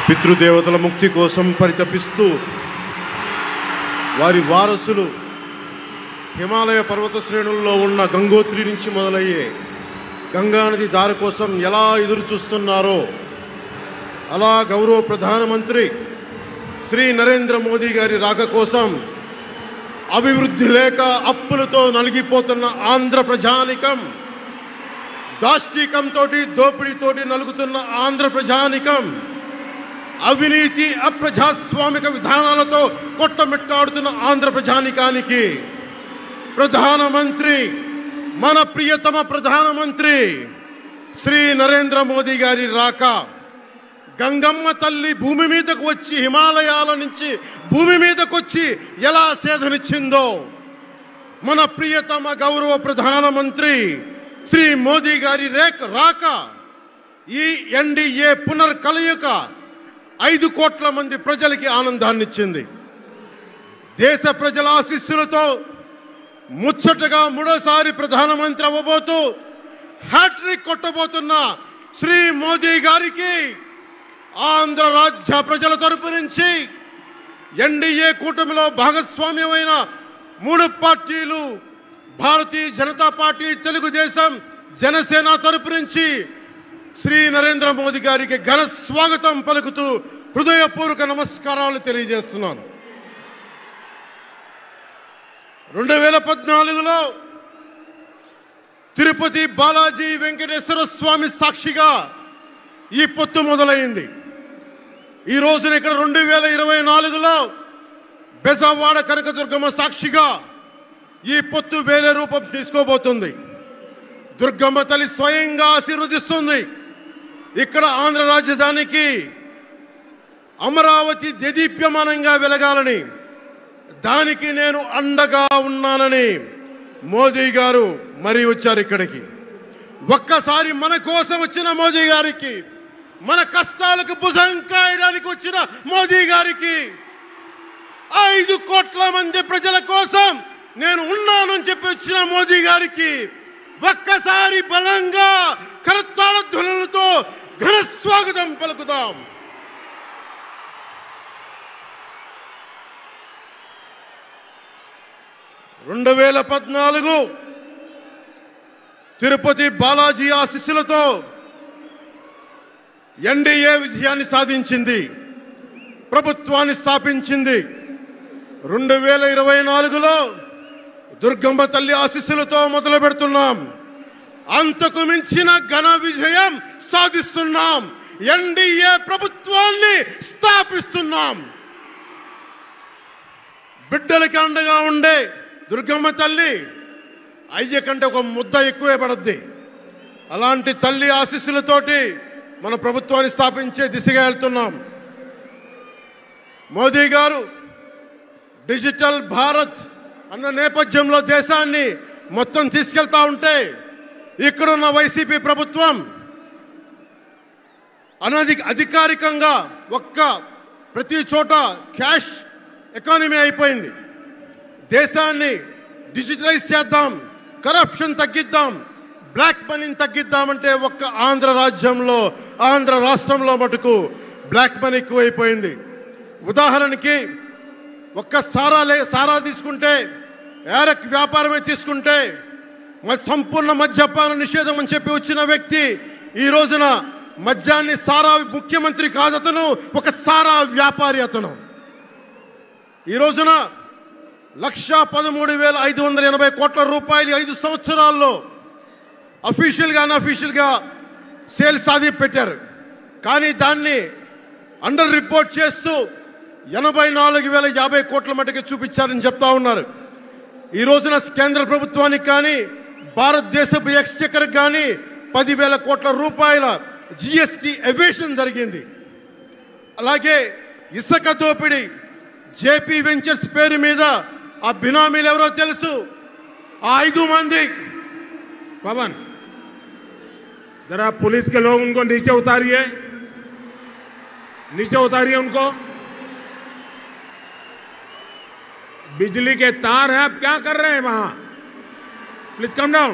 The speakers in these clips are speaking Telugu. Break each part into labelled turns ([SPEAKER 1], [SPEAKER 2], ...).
[SPEAKER 1] పితృదేవతల ముక్తి కోసం పరితపిస్తూ వారి వారసులు హిమాలయ పర్వత శ్రేణుల్లో ఉన్న గంగోత్రి నుంచి మొదలయ్యే గంగానది దారి కోసం ఎలా ఎదురు చూస్తున్నారో అలా గౌరవ ప్రధానమంత్రి శ్రీ నరేంద్ర మోదీ గారి రాక కోసం అభివృద్ధి లేక అప్పులతో నలిగిపోతున్న ఆంధ్ర ప్రజానికం, దాష్టీకంతో దోపిడీతోటి నలుగుతున్న ఆంధ్ర ప్రజానికం, అవినీతి అప్రజాస్వామిక విధానాలతో కొట్టమిట్టాడుతున్న ఆంధ్ర ప్రజానికానికి ప్రధానమంత్రి, మన ప్రియతమ ప్రధానమంత్రి శ్రీ నరేంద్ర మోదీ గారి రాక, గంగమ్మ తల్లి భూమి మీదకు వచ్చి హిమాలయాల నుంచి భూమి మీదకు వచ్చి ఎలా సేధనిచ్చిందో మన ప్రియతమ గౌరవ ప్రధానమంత్రి శ్రీ మోదీ గారి రాక ఈ ఎన్డీఏ పునర్కలయిక 5 కోట్ల మంది ప్రజలకి ఆనందాన్నిచ్చింది. దేశ ప్రజల ఆశీస్సులతో ముచ్చటగా 3వసారి ప్రధానమంత్రి అవ్వబోతూ హ్యాట్రిక్ కొట్టబోతున్న శ్రీ మోదీ గారికి ఆంధ్ర రాజ్య ప్రజల తరపు నుంచి, ఎన్డీఏ కూటమిలో భాగస్వామ్యమైన 3 పార్టీలు భారతీయ జనతా పార్టీ, తెలుగుదేశం, జనసేన తరపు నుంచి శ్రీ నరేంద్ర మోదీ గారికి ఘన స్వాగతం పలుకుతూ హృదయపూర్వక నమస్కారాలు తెలియజేస్తున్నాను. 2014లో తిరుపతి బాలాజీ వెంకటేశ్వర స్వామి సాక్షిగా ఈ పొత్తు మొదలైంది. ఈ రోజున ఇక్కడ 2024లో బెజవాడ కనకదుర్గమ్మ సాక్షిగా ఈ పొత్తు వేరే రూపం తీసుకోబోతుంది. దుర్గమ్మ తల్లి స్వయంగా ఆశీర్వదిస్తుంది. ఇక్కడ ఆంధ్ర రాజధానికి అమరావతి దేదీప్యమానంగా వెలగాలని, దానికి నేను అండగా ఉన్నానని మోదీ గారు మరీ వచ్చారు ఇక్కడికి. ఒక్కసారి మన కోసం వచ్చిన మోదీ గారికి, మన కష్టాలకు భుజం కాయడానికి వచ్చిన మోదీ గారికి, 5 కోట్ల మంది ప్రజల కోసం నేను ఉన్నానని చెప్పి వచ్చిన మోదీ గారికి ఒక్కసారి బలంగా కరతాళ ధ్వనులతో ఘన స్వాగతం పలుకుదాం. (2014) తిరుపతి బాలాజీ ఆశీస్సులతో ఎన్డీఏ విజయాన్ని సాధించింది, ప్రభుత్వాన్ని స్థాపించింది. 2024లో దుర్గమ్మ తల్లి ఆశీస్సులతో మొదలు పెడుతున్నాం. అంతకు మించిన ఘన విజయం సాధిస్తున్నాం. ఎన్డీఏ ప్రభుత్వాన్ని స్థాపిస్తున్నాం. బిడ్డలకి అండగా ఉండే దుర్గమ్మ తల్లి అయ్య కంటే ఒక ముద్ద ఎక్కువే పడద్ది. అలాంటి తల్లి ఆశీస్సులతోటి మన ప్రభుత్వాన్ని స్థాపించే దిశగా వెళ్తున్నాం. మోదీ గారు డిజిటల్ భారత్ అన్న నేపథ్యంలో దేశాన్ని మొత్తం తీసుకెళ్తా ఉంటే, ఇక్కడున్న వైసీపీ ప్రభుత్వం అధికారికంగా ప్రతి చోట క్యాష్ ఎకానమీ అయిపోయింది. దేశాన్ని డిజిటలైజ్ చేద్దాం, కరప్షన్ తగ్గిద్దాం, బ్లాక్ మనీని తగ్గిద్దామంటే ఆంధ్ర రాజ్యంలో, ఆంధ్ర రాష్ట్రంలో మటుకు బ్లాక్ మనీ ఎక్కువైపోయింది. ఉదాహరణకి సారా తీసుకుంటే, ఏరక్ వ్యాపారమే తీసుకుంటే, సంపూర్ణ మద్యపాన నిషేధం అని చెప్పి వచ్చిన వ్యక్తి ఈ రోజున మద్యాన్ని సారా ముఖ్యమంత్రి కాదు, అతను ఒక సారా వ్యాపారి. అతను ఈ రోజున 1,13,580 కోట్ల రూపాయలు 5 సంవత్సరాల్లో అఫీషియల్గా అన్అఫీషియల్గా సేల్స్ సాధి పెట్టారు. కానీ దాన్ని అండర్ రిపోర్ట్ చేస్తూ 84,050 కోట్ల మటుకు చూపించారని చెప్తా ఉన్నారు. ఈ రోజున కేంద్ర ప్రభుత్వానికి కానీ భారతదేశపు ఎక్స్చెక్కర్కి కానీ 10,000 కోట్ల రూపాయల జిఎస్టీ ఎవేషన్ జరిగింది. అలాగే ఇసుక దోపిడీ, జేపీ వెంచర్స్ పేరు మీద ఆ బినామీలు ఎవరో తెలుసు. ఆ 5 మంది
[SPEAKER 2] पवन जरा पुलिस के लोग उनको नीचे उतारिए उनको। बिजली के तार हैं, आप क्या कर रहे हैं वहां? Please come down.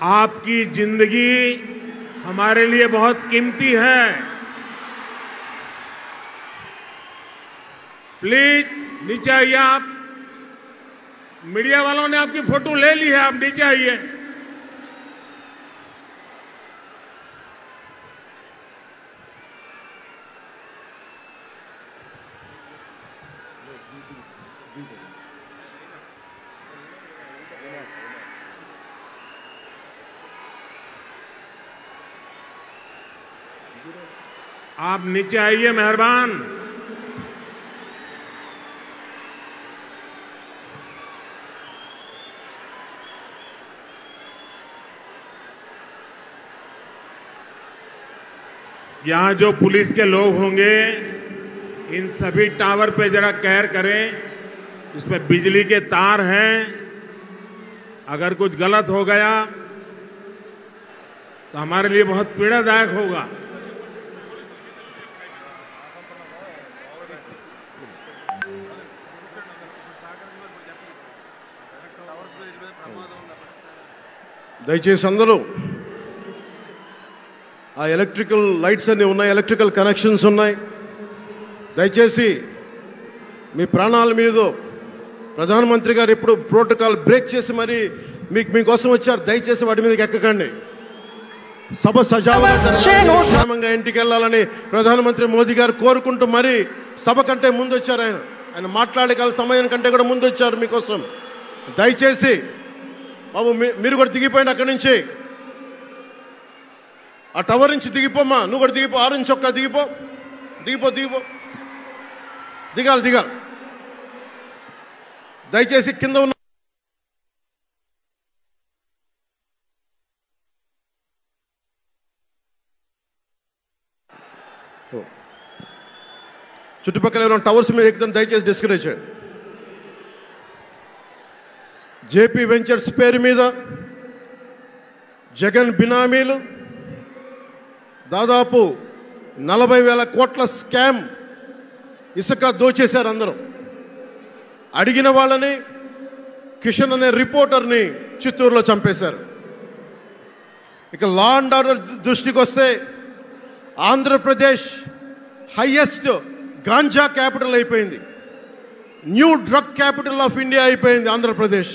[SPEAKER 2] आपकी जिंदगी हमारे लिए बहुत कीमती है। प्लीज नीचे आइए। आप मीडिया वालों ने आपकी फोटो ले ली है, आप नीचे आइए। आप नीचे आइए, मेहरबान। यहां जो पुलिस के लोग होंगे, इन सभी टावर पे जरा केयर करें। इसमें बिजली के तार हैं, अगर कुछ गलत हो गया तो हमारे लिए बहुत पीड़ादायक होगा।
[SPEAKER 1] దయచేసి అందరూ ఆ ఎలక్ట్రికల్ లైట్స్ అన్నీ ఉన్నాయి, ఎలక్ట్రికల్ కనెక్షన్స్ ఉన్నాయి. దయచేసి మీ ప్రాణాల మీద ప్రధానమంత్రి గారు ఎప్పుడు ప్రోటోకాల్ బ్రేక్ చేసి మరి మీకోసం వచ్చారు. దయచేసి వాటి మీదకి ఎక్కకండి. సభ సజావుగా ఇంటికి వెళ్ళాలని ప్రధానమంత్రి మోదీ గారు కోరుకుంటూ మరి సభ కంటే ముందు వచ్చారు. ఆయన మాట్లాడగల సమయం కంటే కూడా ముందు వచ్చారు మీకోసం. దయచేసి బాబు మీరు కూడా దిగిపోయింది అక్కడి నుంచి. ఆ టవర్ నుంచి దిగిపోమ్మా, నువ్వు కూడా దిగిపో. ఆరెంజ్ చొక్కా దిగిపో, దిగిపో దిగిపో దిగాలి దిగాలి. దయచేసి కింద ఉన్న చుట్టుపక్కల ఎవరైనా టవర్స్ మీద ఎక్కుతాను దయచేసి డిస్కరేజ్ చేయండి. జేపీ వెంచర్స్ పేరు మీద జగన్ బినామీలు దాదాపు 40,000 కోట్ల స్కామ్ ఇసుక దోచేశారు. అందరూ అడిగిన వాళ్ళని, కిషన్ అనే రిపోర్టర్ని చిత్తూరులో చంపేశారు. ఇక లా అండ్ ఆర్డర్ దృష్టికి వస్తే ఆంధ్రప్రదేశ్ హైయెస్ట్ గాంజా క్యాపిటల్ అయిపోయింది. New drug capital of India అయిపోయింది ఆంధ్రప్రదేశ్.